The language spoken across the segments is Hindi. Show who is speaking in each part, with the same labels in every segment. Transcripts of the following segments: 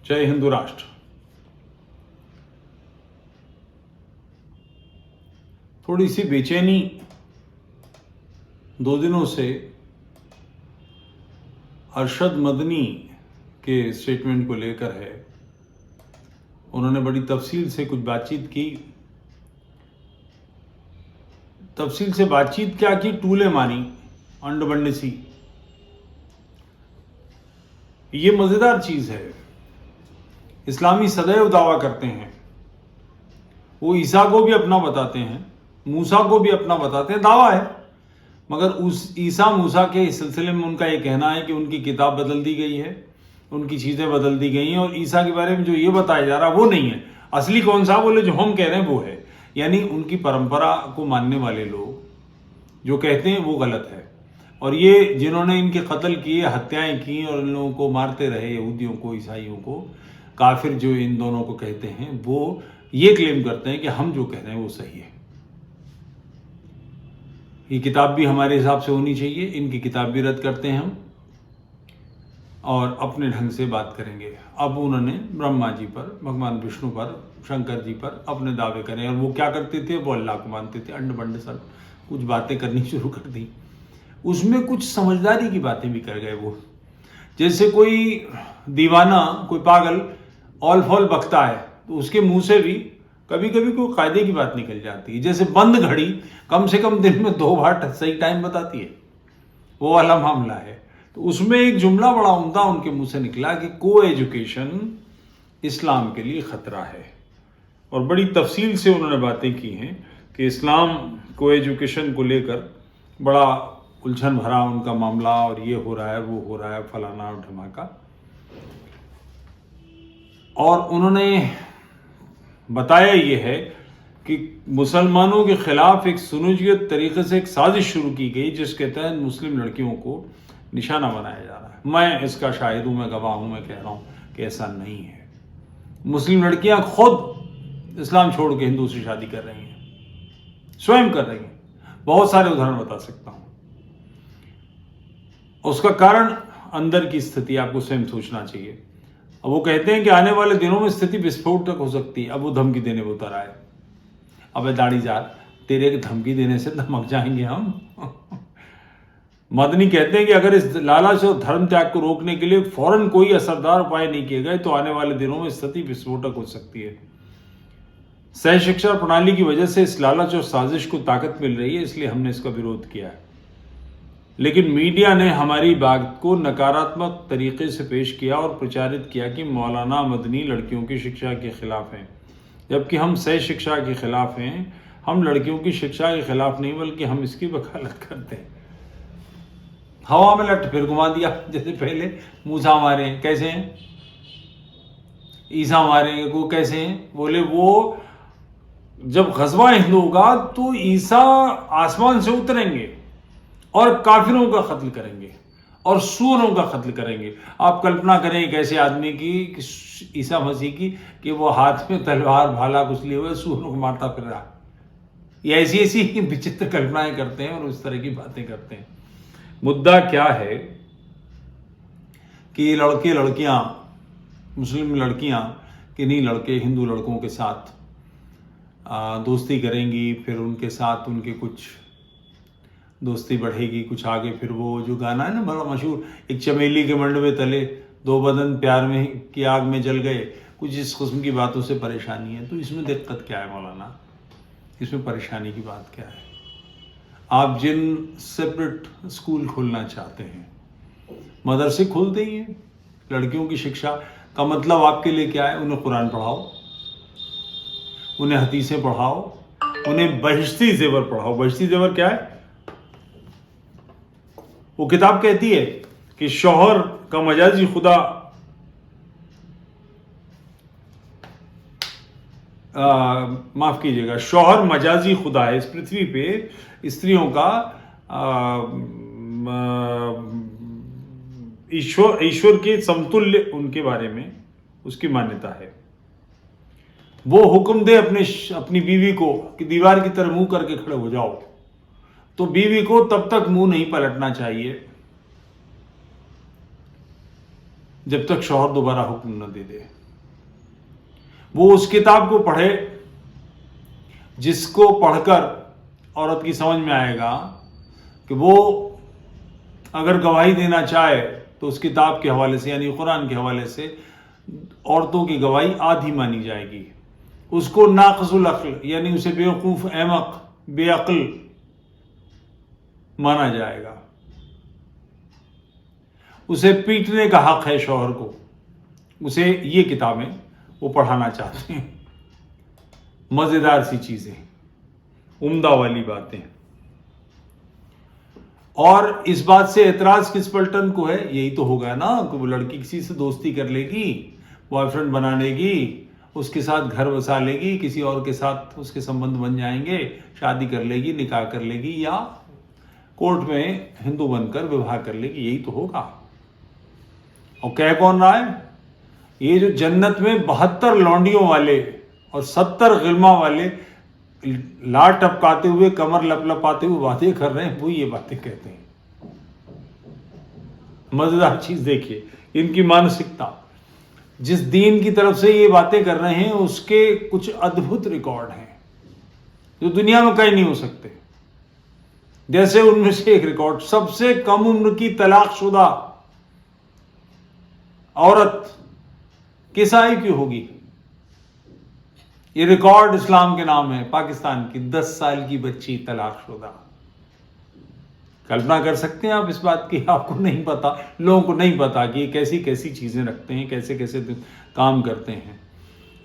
Speaker 1: जय हिंदू राष्ट्र। थोड़ी सी बेचैनी 2 दिनों से अरशद मदनी के स्टेटमेंट को लेकर है। उन्होंने बड़ी तफसील से कुछ बातचीत की। तफसील से बातचीत क्या की, टूले मारी, अंड सी। ये मजेदार चीज है। इस्लामी सदैव दावा करते हैं, वो ईसा को भी अपना बताते हैं, मूसा को भी अपना बताते हैं, दावा है। मगर उस ईसा मूसा के सिलसिले में उनका ये कहना है कि उनकी किताब बदल दी गई है, उनकी चीज़ें बदल दी गई हैं, और ईसा के बारे में जो ये बताया जा रहा है वो नहीं है। असली कौन सा, बोले जो हम कह रहे हैं वो है। यानी उनकी परंपरा को मानने वाले लोग जो कहते हैं वो गलत है। और ये जिन्होंने इनके कत्ल किए, हत्याएं की और इन लोगों को मारते रहे, यहूदियों को, ईसाइयों को, काफिर जो इन दोनों को कहते हैं, वो ये क्लेम करते हैं कि हम जो कह रहे हैं वो सही है। ये किताब भी हमारे हिसाब से होनी चाहिए। इनकी किताब भी रद्द करते हैं हम और अपने ढंग से बात करेंगे। अब उन्होंने ब्रह्मा जी पर, भगवान विष्णु पर, शंकर जी पर अपने दावे करें। और वो क्या करते थे, वो अल्लाह को मानते थे। अंड बंड सब कुछ बातें करनी शुरू कर दी। उसमें कुछ समझदारी की बातें भी कर गए वो। जैसे कोई दीवाना, कोई पागल ऑल फॉल बकता है तो उसके मुंह से भी कभी कभी कोई कायदे की बात निकल जाती है। जैसे बंद घड़ी कम से कम दिन में 2 बार सही टाइम बताती है, वो वाला मामला है। तो उसमें एक जुमला बड़ा उम्दा उनके मुंह से निकला कि को एजुकेशन इस्लाम के लिए खतरा है। और बड़ी तफसील से उन्होंने बातें की हैं कि इस्लाम को एजुकेशन को लेकर बड़ा उलझन भरा उनका मामला, और ये हो रहा है, वो हो रहा है, फलाना और धमाका। और उन्होंने बताया ये है कि मुसलमानों के खिलाफ एक सुनियोजित तरीके से एक साजिश शुरू की गई, जिसके तहत मुस्लिम लड़कियों को निशाना बनाया जा रहा है। मैं इसका शाहिद हूं, मैं गवाह हूं, मैं कह रहा हूं कि ऐसा नहीं है। मुस्लिम लड़कियां खुद इस्लाम छोड़ के हिंदू से शादी कर रही हैं, स्वयं कर रही हैं। बहुत सारे उदाहरण बता सकता हूं। उसका कारण अंदर की स्थिति आपको स्वयं सोचना चाहिए। अब वो कहते हैं कि आने वाले दिनों में स्थिति विस्फोट तक हो सकती है। अब वो धमकी देने को उतर आए। अबे दाढ़ीदार, तेरे की धमकी देने से धमक जाएंगे हम। मदनी कहते हैं कि अगर इस लालच और धर्म त्याग को रोकने के लिए फौरन कोई असरदार उपाय नहीं किए गए तो आने वाले दिनों में स्थिति विस्फोटक हो सकती है। सह शिक्षा प्रणाली की वजह से इस लालच और साजिश को ताकत मिल रही है, इसलिए हमने इसका विरोध किया है। लेकिन मीडिया ने हमारी बात को नकारात्मक तरीके से पेश किया और प्रचारित किया कि मौलाना मदनी लड़कियों की शिक्षा के खिलाफ हैं, जबकि हम सह शिक्षा के खिलाफ हैं। हम लड़कियों की शिक्षा के खिलाफ नहीं, बल्कि हम इसकी वकालत करते हैं। हवा में लट फिर घुमा दिया। जैसे पहले मूसा मारे, कैसे हैं, ईसा मारे, वो कैसे हैं, बोले वो जब गज़वा हिंद होगा तो ईसा आसमान से उतरेंगे और काफिरों का कत्ल करेंगे और सूरों का कत्ल करेंगे। आप कल्पना करें एक ऐसे आदमी की, ईसा मसीह की, कि वो हाथ में तलवार भाला कुछ लिए हुए सूरों को मारता फिर रहा। ये ऐसी ऐसी विचित्र कल्पनाएं करते हैं और उस तरह की बातें करते हैं। मुद्दा क्या है कि लड़के लड़कियां, मुस्लिम लड़कियां किन्हीं लड़के हिंदू लड़कों के साथ दोस्ती करेंगी, फिर उनके साथ उनके कुछ दोस्ती बढ़ेगी, कुछ आगे फिर वो जो गाना है ना बड़ा मशहूर, एक चमेली के मंडवे तले 2 बदन प्यार में की आग में जल गए, कुछ इस किस्म की बातों से परेशानी है। तो इसमें दिक्कत क्या है मौलाना, इसमें परेशानी की बात क्या है? आप जिन सेपरेट स्कूल खोलना चाहते हैं, मदरसे खोल देंगे। लड़कियों की शिक्षा का मतलब आपके लिए क्या है? उन्हें कुरान पढ़ाओ, उन्हें हदीसें पढ़ाओ, उन्हें बहिश्ती ज़ेवर पढ़ाओ। बहिश्ती ज़ेवर क्या है? वो किताब कहती है कि शौहर का मजाजी खुदा माफ कीजिएगा, शौहर मजाजी खुदा है। इस पृथ्वी पे स्त्रियों का ईश्वर के समतुल्य उनके बारे में उसकी मान्यता है। वो हुक्म दे अपनी बीवी को कि दीवार की तरह मुंह करके खड़े हो जाओ, तो बीवी को तब तक मुंह नहीं पलटना चाहिए जब तक शौहर दोबारा हुक्म न दे दे। वो उस किताब को पढ़े जिसको पढ़कर औरत की समझ में आएगा कि वो अगर गवाही देना चाहे तो उस किताब के हवाले से यानी कुरान के हवाले से औरतों की गवाही आधी मानी जाएगी। उसको नाक़िसुल अक्ल यानी उसे बेवकूफ़, अहमक, बेअक्ल माना जाएगा। उसे पीटने का हक है शौहर को। उसे ये किताबें वो पढ़ाना चाहते हैं। मज़ेदार सी चीज़ें, उम्दा वाली बातें। और इस बात से एतराज़ किस पलटन को है? यही तो होगा ना कि वो लड़की किसी से दोस्ती कर लेगी, बॉयफ्रेंड बना लेगी, उसके साथ घर बसा लेगी, किसी और के साथ उसके संबंध बन जाएंगे, शादी कर लेगी, निकाह कर लेगी, या कोर्ट में हिंदू बनकर विवाह कर लेगी। यही तो होगा। और कह कौन रहा है? ये जो जन्नत में 72 लौंडियों वाले और 70 गिल्मा वाले लाट टपकाते हुए, कमर लपलपाते हुए बातें कर रहे हैं, वो ये बातें कहते हैं। मजेदार चीज देखिए इनकी मानसिकता। जिस दीन की तरफ से ये बातें कर रहे हैं उसके कुछ अद्भुत रिकॉर्ड हैं जो दुनिया में कहीं नहीं हो सकते। जैसे उनमें से एक रिकॉर्ड, सबसे कम उम्र की तलाकशुदा औरत किस आयु की होगी? ये रिकॉर्ड इस्लाम के नाम है। पाकिस्तान की 10 साल की बच्ची तलाकशुदा। कल्पना कर सकते हैं आप इस बात की? आपको नहीं पता, लोगों को नहीं पता कि ये कैसी कैसी चीजें रखते हैं, कैसे कैसे काम करते हैं।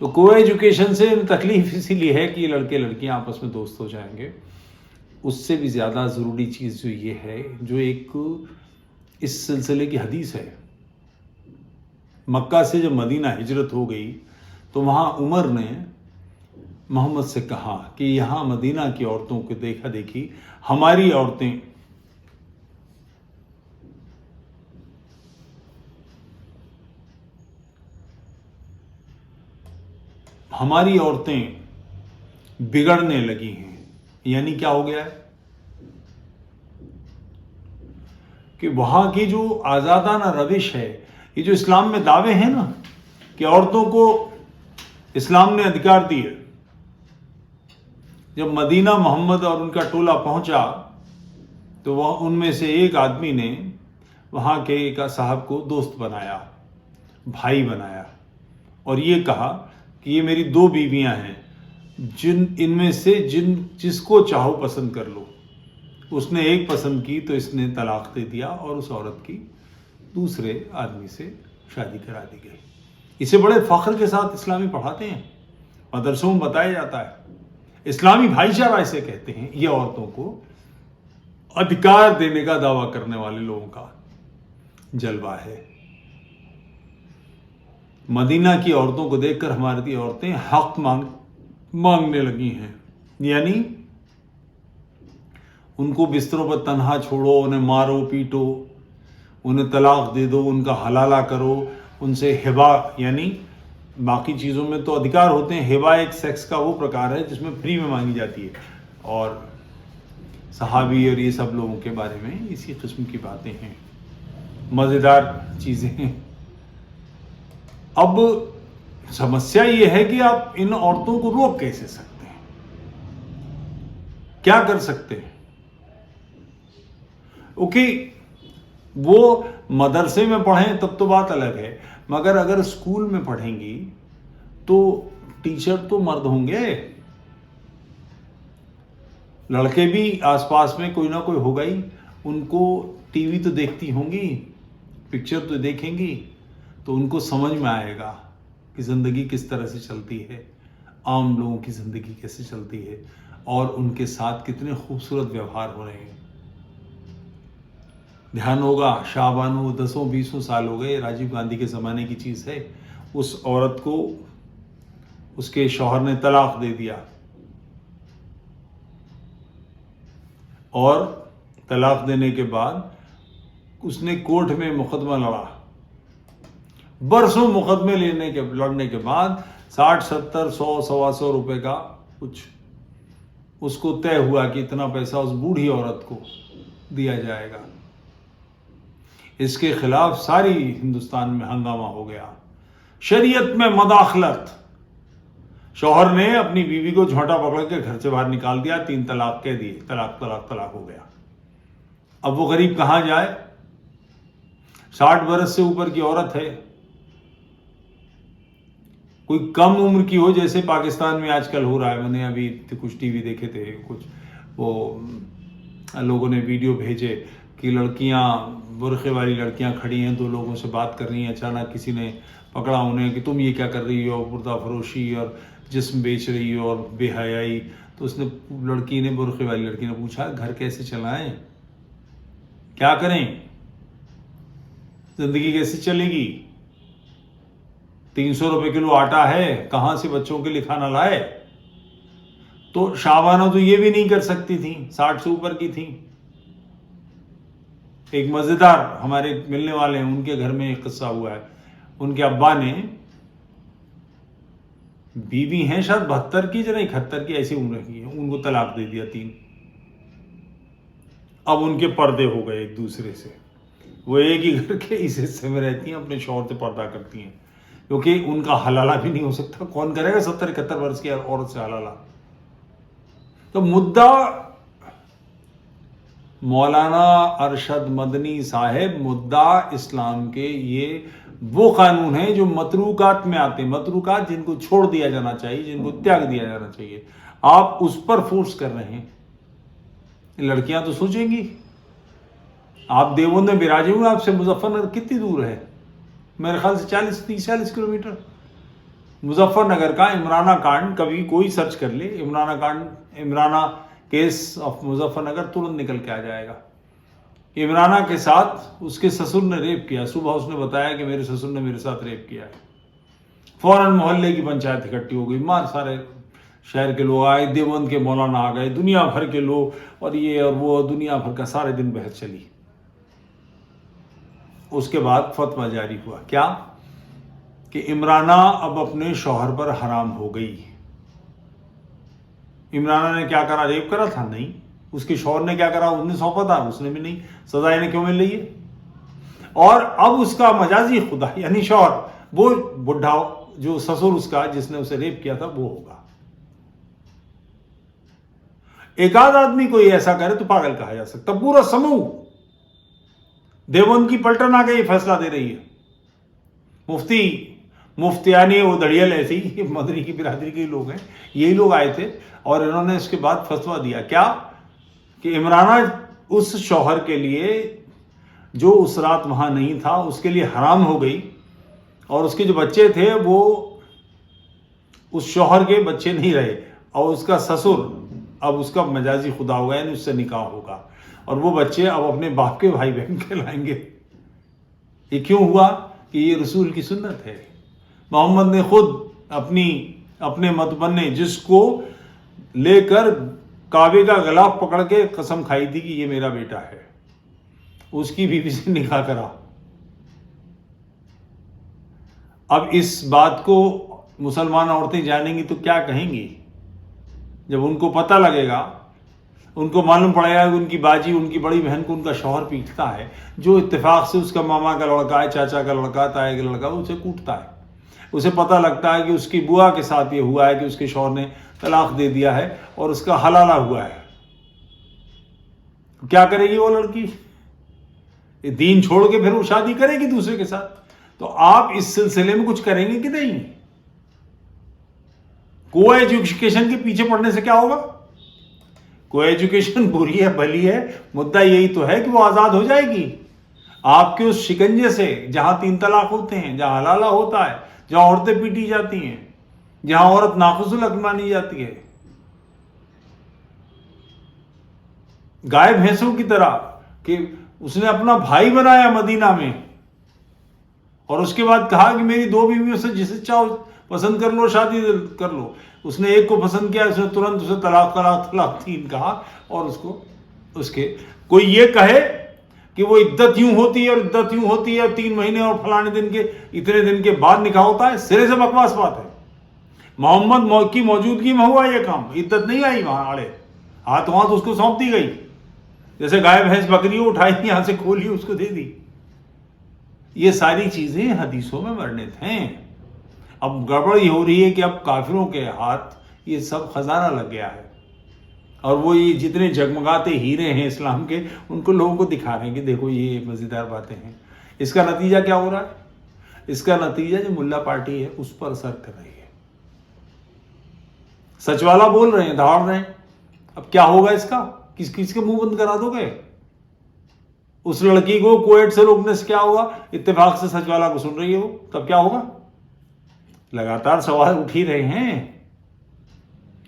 Speaker 1: तो को एजुकेशन से तकलीफ इसीलिए है कि लड़के लड़कियां आपस में दोस्त हो जाएंगे। उससे भी ज्यादा जरूरी चीज जो ये है, जो एक इस सिलसिले की हदीस है। मक्का से जब मदीना हिजरत हो गई तो वहां उमर ने मोहम्मद से कहा कि यहाँ मदीना की औरतों को देखा देखी हमारी औरतें बिगड़ने लगी हैं। यानी क्या हो गया है कि वहां की जो आजादाना रविश है, ये जो इस्लाम में दावे हैं ना कि औरतों को इस्लाम ने अधिकार दिए, जब मदीना मोहम्मद और उनका टोला पहुंचा तो वह उनमें से एक आदमी ने वहां के एक साहब को दोस्त बनाया, भाई बनाया, और ये कहा कि ये मेरी 2 बीवियां हैं, इनमें से जिसको चाहो पसंद कर लो। उसने एक पसंद की तो इसने तलाक दे दिया और उस औरत की दूसरे आदमी से शादी करा दी गई। इसे बड़े फख्र के साथ इस्लामी पढ़ाते हैं, मदरसों में बताया जाता है। इस्लामी भाईचारा इसे कहते हैं। ये औरतों को अधिकार देने का दावा करने वाले लोगों का जलवा है। मदीना की औरतों को देखकर हमारी औरतें हक मांगने लगी हैं। यानी उनको बिस्तरों पर तन्हा छोड़ो, उन्हें मारो पीटो, उन्हें तलाक दे दो, उनका हलाला करो, उनसे हिबा, यानी बाकी चीज़ों में तो अधिकार होते हैं, हिबा एक सेक्स का वो प्रकार है जिसमें फ्री में मांगी जाती है। और सहाबी और ये सब लोगों के बारे में इसी किस्म की बातें हैं, मज़ेदार चीज़ें हैं। अब समस्या ये है कि आप इन औरतों को रोक कैसे सकते हैं? क्या कर सकते हैं? ओके, वो मदरसे में पढ़ें तब तो बात अलग है, मगर अगर स्कूल में पढ़ेंगी तो टीचर तो मर्द होंगे, लड़के भी आसपास में कोई ना कोई होगा ही। उनको टीवी तो देखती होंगी, पिक्चर तो देखेंगी, तो उनको समझ में आएगा कि ज़िंदगी किस तरह से चलती है, आम लोगों की ज़िंदगी कैसे चलती है और उनके साथ कितने खूबसूरत व्यवहार हो रहे हैं। ध्यान होगा, शाहबानो 10-20 साल हो गए, राजीव गांधी के ज़माने की चीज़ है। उस औरत को उसके शौहर ने तलाक दे दिया और तलाक देने के बाद उसने कोर्ट में मुकदमा लड़ा। बरसों मुकदमे लड़ने के बाद 60, 70, 100, 125 रुपए का कुछ उसको तय हुआ कि इतना पैसा उस बूढ़ी औरत को दिया जाएगा। इसके खिलाफ सारी हिंदुस्तान में हंगामा हो गया। शरीयत में मदाखलत, शौहर ने अपनी बीवी को झोंटा पकड़ के घर से बाहर निकाल दिया, 3 तलाक कह दिए, तलाक तलाक तलाक हो गया। अब वो गरीब कहां जाए? 60 बरस से ऊपर की औरत है, कोई कम उम्र की हो जैसे पाकिस्तान में आजकल हो रहा है। मैंने अभी कुछ टीवी देखे थे, कुछ वो लोगों ने वीडियो भेजे कि लड़कियां, बुरखे वाली लड़कियां खड़ी हैं, 2 लोगों से बात कर रही हैं, अचानक किसी ने पकड़ा उन्हें कि तुम ये क्या कर रही हो, पर्दा फरोशी और जिस्म बेच रही हो और बेहयाई। तो उसने, लड़की ने, बुरखे वाली लड़की ने पूछा घर कैसे चलाएं, क्या करें, जिंदगी कैसे चलेगी, 300 रुपए किलो आटा है, कहां से बच्चों के लिए खाना लाए। तो शाबाना तो ये भी नहीं कर सकती थी, 60 से ऊपर की थी। एक मजेदार हमारे मिलने वाले हैं, उनके घर में एक किस्सा हुआ है। उनके अब्बा ने, बीवी हैं शायद 72 की, जरा 71 की ऐसी उम्र की है, उनको तलाक दे दिया 3। अब उनके पर्दे हो गए एक दूसरे से। वो एक ही घर के इस हिस्से में रहती हैं, अपने शौहर से पर्दा करती हैं, क्योंकि उनका हलाला भी नहीं हो सकता। कौन करेगा 70-71 वर्ष की औरत से हलाला? तो मुद्दा मौलाना अरशद मदनी साहब, मुद्दा इस्लाम के ये वो कानून हैं जो मतरूकात में आते हैं। मतरूकात जिनको छोड़ दिया जाना चाहिए, जिनको त्याग दिया जाना चाहिए, आप उस पर फोर्स कर रहे हैं। लड़कियां तो सोचेंगी, आप देवबंद में बिराजे हुए, आपसे मुजफ्फरनगर कितनी दूर है? मेरे ख्याल से 40-40 किलोमीटर। मुजफ्फरनगर का इमराना कांड, कभी कोई सर्च कर ले, इमराना कांड, इमराना केस ऑफ मुजफ्फरनगर, तुरंत निकल के आ जाएगा। इमराना के साथ उसके ससुर ने रेप किया। सुबह उसने बताया कि मेरे ससुर ने मेरे साथ रेप किया है। फौरन मोहल्ले की पंचायत इकट्ठी हो गई, मार सारे शहर के लोग आए, देवबंद के मौलाना आ गए, दुनिया भर के लोग, और ये और वो, दुनिया भर का सारे दिन बहस चली। उसके बाद फतवा जारी हुआ, क्या कि इमराना अब अपने शौहर पर हराम हो गई। इमराना ने क्या करा? रेप करा था? नहीं। उसके शौहर ने क्या करा? उसने सौंपा था? उसने भी नहीं। सजा इन्हें क्यों मिल रही है? और अब उसका मजाजी खुदा यानी शौहर, वो बुढ़ा जो ससुर उसका जिसने उसे रेप किया था, वो होगा। एक आध आदमी कोई ऐसा करे तो पागल कहा जा सकता, पूरा समूह, देवबंद की पलटन आ गई, फैसला दे रही है। मुफ्तियानी वो दड़ियल ऐसी मदनी की बिरादरी के लोग हैं, यही लोग आए थे, और इन्होंने इसके बाद फतवा दिया, क्या कि इमराना उस शौहर के लिए जो उस रात वहां नहीं था, उसके लिए हराम हो गई, और उसके जो बच्चे थे वो उस शौहर के बच्चे नहीं रहे, और उसका ससुर अब उसका मजाजी खुदा होगा, यानी उससे निकाह होगा, और वो बच्चे अब अपने बाप के भाई बहन कहलाएंगे। ये क्यों हुआ? कि ये रसूल की सुन्नत है। मोहम्मद ने खुद अपने मतबन्ने, जिसको लेकर काबे का गलाफ पकड़ के कसम खाई थी कि ये मेरा बेटा है, उसकी बीवी से निकाह करा। अब इस बात को मुसलमान औरतें जानेंगी तो क्या कहेंगी? जब उनको पता लगेगा, उनको मालूम पड़ेगा कि उनकी बाजी, उनकी बड़ी बहन को उनका शौहर पीटता है, जो इत्तेफाक से उसका मामा का लड़का है, चाचा का लड़का, ताए का लड़का, उसे कूटता है। उसे पता लगता है कि उसकी बुआ के साथ ये हुआ है कि उसके शौहर ने तलाक दे दिया है और उसका हलाला हुआ है। क्या करेगी वो लड़की? दीन छोड़ के फिर वो शादी करेगी दूसरे के साथ। तो आप इस सिलसिले में कुछ करेंगे कि नहीं? को एजुकेशन के पीछे पड़ने से क्या होगा? को एजुकेशन बुरी है भली है, मुद्दा यही तो है कि वो आजाद हो जाएगी आपके उस शिकंजे से, जहां 3 तलाक होते हैं, जहां हलाला होता है, जहां औरतें पीटी जाती हैं, जहां औरत नाखुशुल हक मानी जाती है, गाय भैंसों की तरह। कि उसने अपना भाई बनाया मदीना में, और उसके बाद कहा कि मेरी 2 बीवियों से जिसे चाहो पसंद कर लो, शादी कर लो। उसने एक को पसंद किया, उसने तुरंत उसे तलाक तलाक तलाक 3 कहा, और उसके कोई ये कहे कि वो इद्दत यूं होती है और इद्दत यूं होती है, 3 महीने और फलाने दिन के इतने दिन के बाद निकाह होता है, सिरे से बकवास बात है। मोहम्मद की मौजूदगी में हुआ यह काम, इद्दत नहीं आई वहां आड़े, हाथ वहां तो उसको सौंप दी गई, जैसे गाय भैंस बकरी उठाई यहां से खोली उसको दे दी। ये सारी चीजें हदीसों में वर्णित हैं। अब गड़बड़ ये हो रही है कि अब काफिरों के हाथ ये सब खजाना लग गया है, और वो ये जितने जगमगाते हीरे हैं इस्लाम के, उनको लोगों को दिखा रहे हैं कि देखो ये मजेदार बातें हैं। इसका नतीजा क्या हो रहा है? इसका नतीजा जो मुल्ला पार्टी है उस पर असर कर रही है। सचवाला बोल रहे हैं, दहाड़ रहे हैं। अब क्या होगा इसका? किसके मुंह बंद करा दोगे? उस लड़की को कुवैत से रोकने से क्या होगा? इत्तेफाक से सचवाला को सुन रही है वो, तब क्या होगा? लगातार सवाल उठ ही रहे हैं,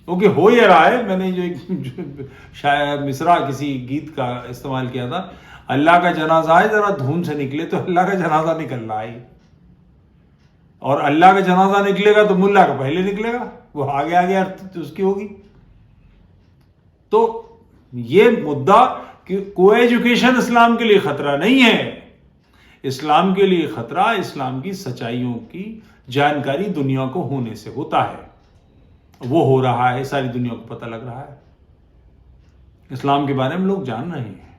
Speaker 1: क्योंकि हो ये रहा है। मैंने जो शायद मिसरा किसी गीत का इस्तेमाल किया था, अल्लाह का जनाजा है जरा धूम से निकले, तो अल्लाह का जनाजा निकल रहा है। और अल्लाह का जनाजा निकलेगा तो मुल्ला का पहले निकलेगा, वो आगे आगे तो उसकी होगी। तो ये मुद्दा कि को एजुकेशन इस्लाम के लिए खतरा नहीं है। इस्लाम के लिए खतरा इस्लाम की सच्चाइयों की जानकारी दुनिया को होने से होता है। वो हो रहा है, सारी दुनिया को पता लग रहा है। इस्लाम के बारे में लोग जान रहे हैं,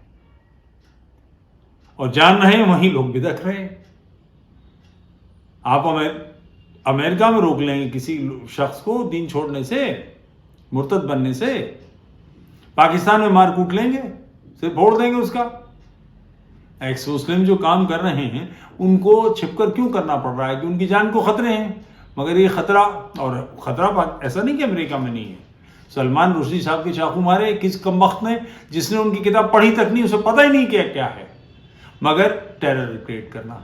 Speaker 1: और जान रहे हैं वहीं लोग बिदक रहे हैं। आप अमेरिका में रोक लेंगे किसी शख्स को दीन छोड़ने से, मुर्तद बनने से। पाकिस्तान में मार कूट लेंगे, सिर्फ फोड़ देंगे उसका। एक्स मुस्लिम जो काम कर रहे हैं उनको छिपकर क्यों करना पड़ रहा है? कि उनकी जान को खतरे हैं। मगर ये खतरा, और खतरा ऐसा नहीं कि अमेरिका में नहीं है। सलमान रुश्दी साहब के चाकू मारे किस कमबख्त ने, जिसने उनकी किताब पढ़ी तक नहीं, उसे पता ही नहीं क्या है। मगर टेरर क्रिएट करना,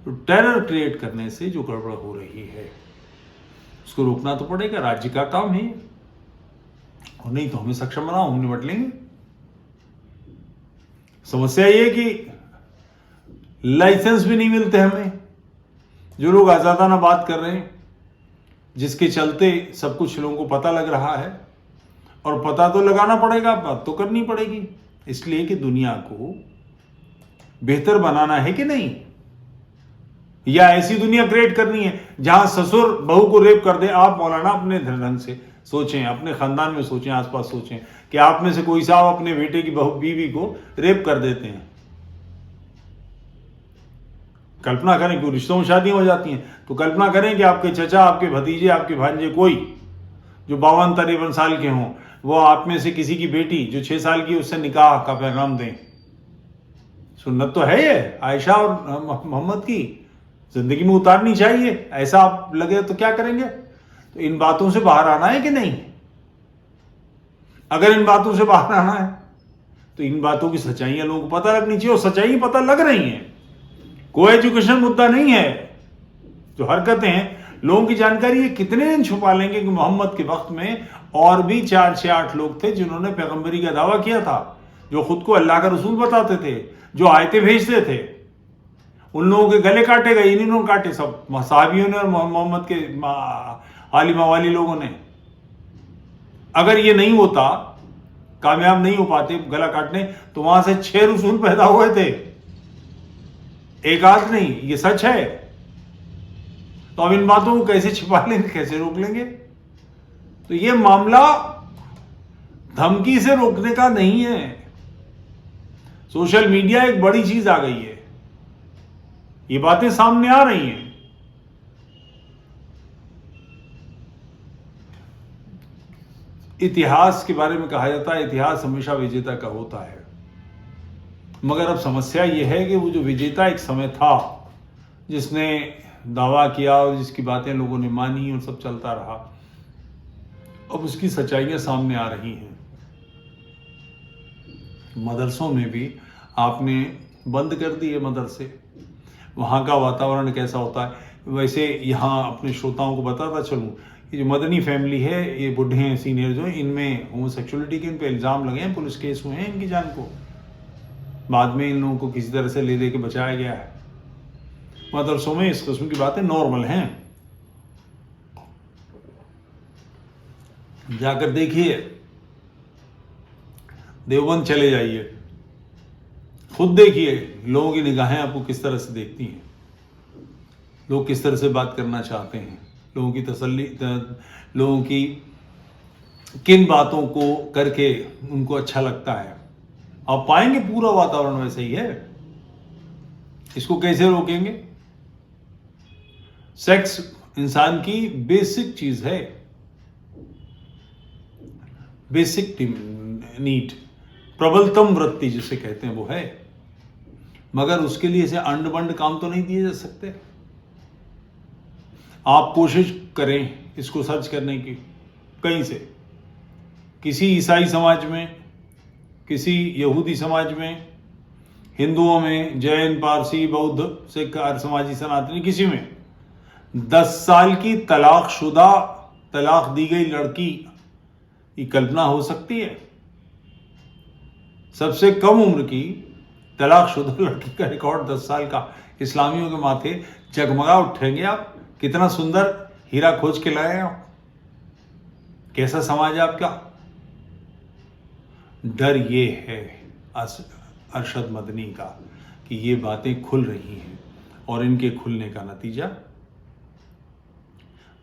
Speaker 1: तो टेरर क्रिएट करने से जो गड़बड़ हो रही है उसको रोकना तो पड़ेगा, राज्य का काम है। और नहीं तो हमें सक्षम बनाओ, हम निपट लेंगे। समस्या ये कि लाइसेंस भी नहीं मिलते हमें। जो लोग आजादाना बात कर रहे हैं, जिसके चलते सब कुछ लोगों को पता लग रहा है, और पता तो लगाना पड़ेगा, बात तो करनी पड़ेगी, इसलिए कि दुनिया को बेहतर बनाना है कि नहीं, या ऐसी दुनिया क्रिएट करनी है जहां ससुर बहू को रेप कर दे। आप मौलाना अपने ढंग से सोचें, अपने खानदान में सोचें, आसपास सोचें कि आप में से कोई साहब अपने बेटे की बहू बीवी को रेप कर देते हैं। कल्पना करें कि रिश्तों में शादियां हो जाती हैं, तो कल्पना करें कि आपके चचा, आपके भतीजे, आपके भांजे, कोई जो 52-53 साल के हों, वो आप में से किसी की बेटी जो 6 साल की, उससे निकाह का पैगाम दें। सुन्नत तो है ये आयशा और मोहम्मद की, जिंदगी में उतारनी चाहिए। ऐसा आप लगे तो क्या करेंगे? तो इन बातों से बाहर आना है कि नहीं? अगर इन बातों से बाहर आना है तो इन बातों की सच्चाइयां लोगों को पता लगनी चाहिए, और सच्चाई पता लग रही हैं। को एजुकेशन मुद्दा नहीं है। जो हरकतें हैं, लोगों की जानकारी ये कितने दिन छुपा लेंगे कि मोहम्मद के वक्त में और भी 4-6-8 लोग थे जिन्होंने पैगंबरी का दावा किया था, जो खुद को अल्लाह का रसूल बताते थे, जो आयतें भेजते थे। उन लोगों के गले काटे गए, इन्होंने काटे, सब सहाबियों ने और मोहम्मद के आलिमा वाली लोगों ने। अगर ये नहीं होता, कामयाब नहीं हो पाते गला काटने, तो वहां से 6 रसूल पैदा हुए थे, एक आध नहीं। ये सच है। तो अब इन बातों को कैसे छिपा लेंगे, कैसे रोक लेंगे? तो ये मामला धमकी से रोकने का नहीं है। सोशल मीडिया एक बड़ी चीज आ गई है, ये बातें सामने आ रही हैं। इतिहास के बारे में कहा जाता है, इतिहास हमेशा विजेता का होता है। मगर अब समस्या यह है कि वो जो विजेता एक समय था, जिसने दावा किया और जिसकी बातें लोगों ने मानी और सब चलता रहा, अब उसकी सच्चाइयां सामने आ रही हैं। मदरसों में भी आपने बंद कर दिए मदरसे, वहाँ का वातावरण कैसा होता है। वैसे यहाँ अपने श्रोताओं को बताता चलूँ, ये जो मदनी फैमिली है, ये बुढ़े हैं, सीनियर जो हैं, इनमें होमोसेक्सुअलिटी के इन पे इल्ज़ाम लगे हैं, पुलिस केस हुए हैं इनकी जान को। बाद में इन लोगों को किसी तरह से ले दे के बचाया गया है। मदरसों में इस किस्म की बातें नॉर्मल हैं। जाकर देखिए, देवबंद चले जाइए, खुद देखिए लोगों की निगाहें आपको किस तरह से देखती हैं, लोग किस तरह से बात करना चाहते हैं, लोगों की तसल्ली, लोगों की किन बातों को करके उनको अच्छा लगता है। आप पाएंगे पूरा वातावरण वैसे ही है। इसको कैसे रोकेंगे? सेक्स इंसान की बेसिक चीज है, बेसिक नीड, प्रबलतम वृत्ति जिसे कहते हैं वो है, मगर उसके लिए इसे अंड बंड काम तो नहीं दिए जा सकते। आप कोशिश करें इसको सर्च करने की कहीं से, किसी ईसाई समाज में, किसी यहूदी समाज में, हिंदुओं में, जैन, पारसी, बौद्ध, सिख, आर्य समाजी, सनातनी, किसी में 10 साल की तलाकशुदा, तलाक दी गई लड़की की कल्पना हो सकती है? सबसे कम उम्र की तलाकशुदा लड़की का रिकॉर्ड 10 साल का। इस्लामियों के माथे जगमगा उठेंगे आप, कितना सुंदर हीरा खोज के लाए आप। कैसा समाज है आपका? डर ये है अरशद मदनी का कि ये बातें खुल रही हैं और इनके खुलने का नतीजा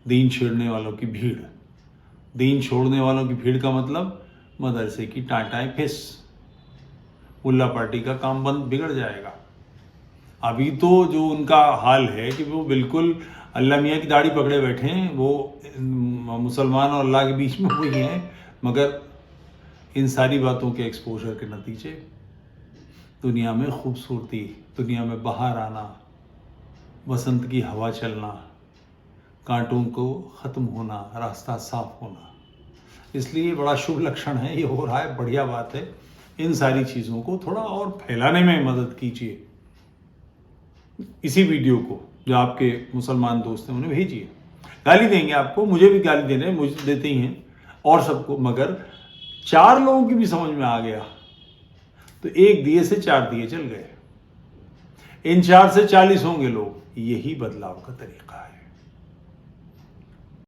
Speaker 1: दीन छेड़ने वालों की भीड़। दीन छोड़ने वालों की भीड़ का मतलब मदरसे की टाटाएं फिस, मुल्ला पार्टी का काम बंद, बिगड़ जाएगा। अभी तो जो उनका हाल है कि वो बिल्कुल अल्लाह मियाँ की दाढ़ी पकड़े बैठे हैं, वो मुसलमान और अल्लाह के बीच में वही हैं, मगर इन सारी बातों के एक्सपोजर के नतीजे दुनिया में खूबसूरती, दुनिया में बाहर आना, बसंत की हवा चलना, कांटों को ख़त्म होना, रास्ता साफ होना, इसलिए बड़ा शुभ लक्षण है, ये हो रहा है, बढ़िया बात है। इन सारी चीज़ों को थोड़ा और फैलाने में मदद कीजिए। इसी वीडियो को जो आपके मुसलमान दोस्त हैं उन्हें भेजिए। गाली देंगे आपको, मुझे भी गाली दे रहे हैं, मुझे देते ही हैं और सबको, मगर 4 लोगों की भी समझ में आ गया तो 1 दिए से 4 दिए चल गए। इन 4 से 40 होंगे लोग। यही बदलाव का तरीका है।